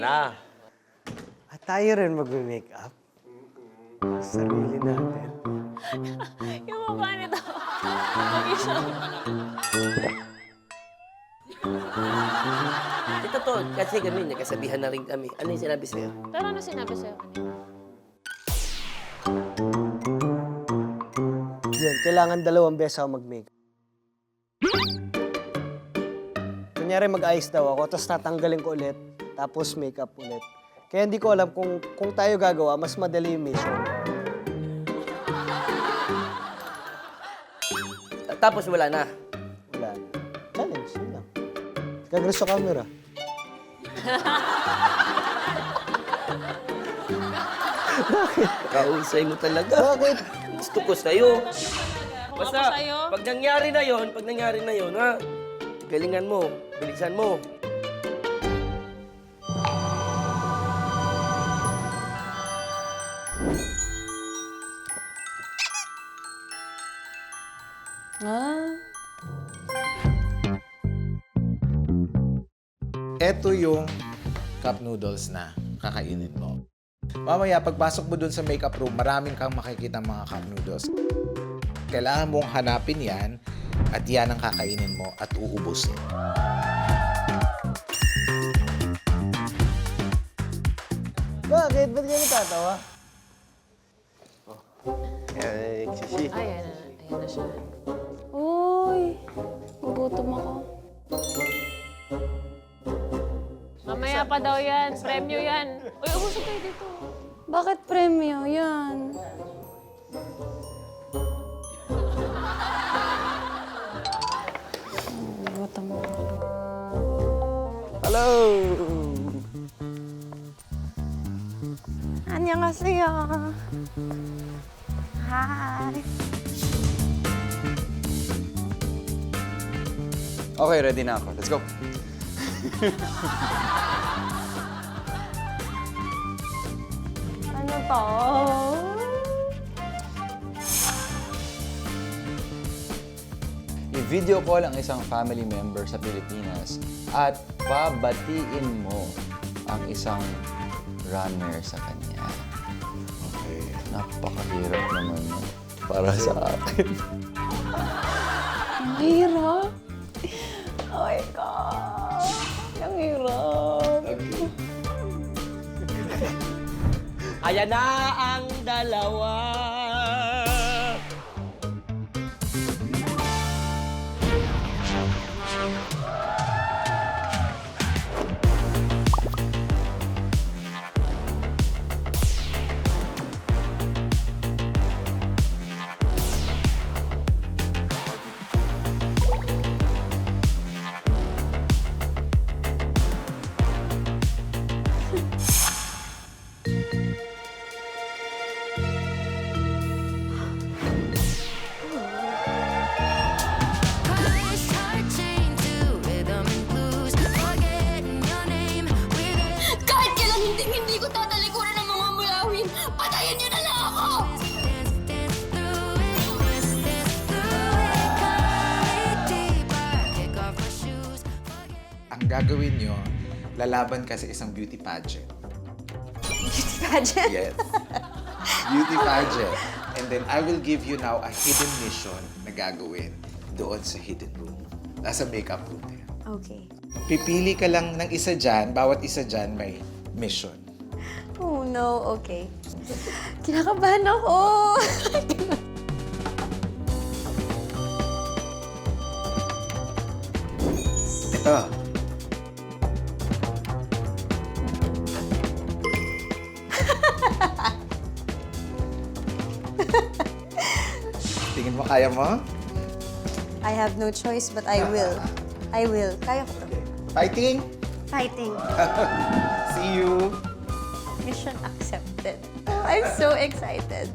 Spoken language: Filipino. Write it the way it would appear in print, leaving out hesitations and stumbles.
na. At tayo rin mag-makeup. Sarili natin. Yung mukha nito. Mag-isa. Ito to, kasi kami, nagkasabihan na rin kami. Ano yung sinabi sa'yo? Pero ano sinabi sa'yo kanina? Yan, kailangan 2 beses ako mag-makeup. Kunyari mag-ayos daw ako, tapos tatanggalin ko ulit, tapos makeup ulit. Kaya hindi ko alam kung tayo gagawa, mas madali yung mission. Tapos wala na. Wala na. Challenge, yun lang. Kagres sa camera. Kausay mo talaga. Bakit? Gusto ko sa'yo. Kung ako sa'yo, pag nangyari na yun, ha? Galingan mo, bilisan mo. Ito yung cup noodles na kakainin mo. Mamaya, pagpasok mo dun sa makeup room, maraming kang makikita mga cup noodles. Kailangan mong hanapin yan at yan ang kakainin mo at uubusin. Bakit? Ba't ka natatawa? Ay, sisi. ayan na siya. Uy, gugutom ako. Mamaya pa daw yan. Premyo yan. Uy, umusok kayo dito. Bakit premyo? Yan. Gutom ako. Hello! 안녕하세요. Hi. Okay, ready na ako. Let's go. Ano to? I-video call ang isang family member sa Pilipinas at babatiin mo ang isang runner sa kanya. Okay. Napakahirap naman yun para sa akin. Ang hirap. Oh my God. Ang hirap. Ayan na ang dalawa. Kahit kailan hindi ko tatalikuran ng mga mulawin. Patayin niyo na lang ako! Ang gagawin nyo, lalaban ka sa isang beauty pageant. Beauty pageant? Yes. Beauty pageant. And then I will give you now a hidden mission na gagawin doon sa hidden room. Nasa makeup room na yan. Okay. Pipili ka lang ng isa dyan, bawat isa dyan may mission. Oh no, okay. Kinakabahan ako. Ito. Tingin mo, kaya mo? I have no choice but I will. I will. Kaya ko. Fighting! Fighting. See you! Mission accepted. I'm so excited.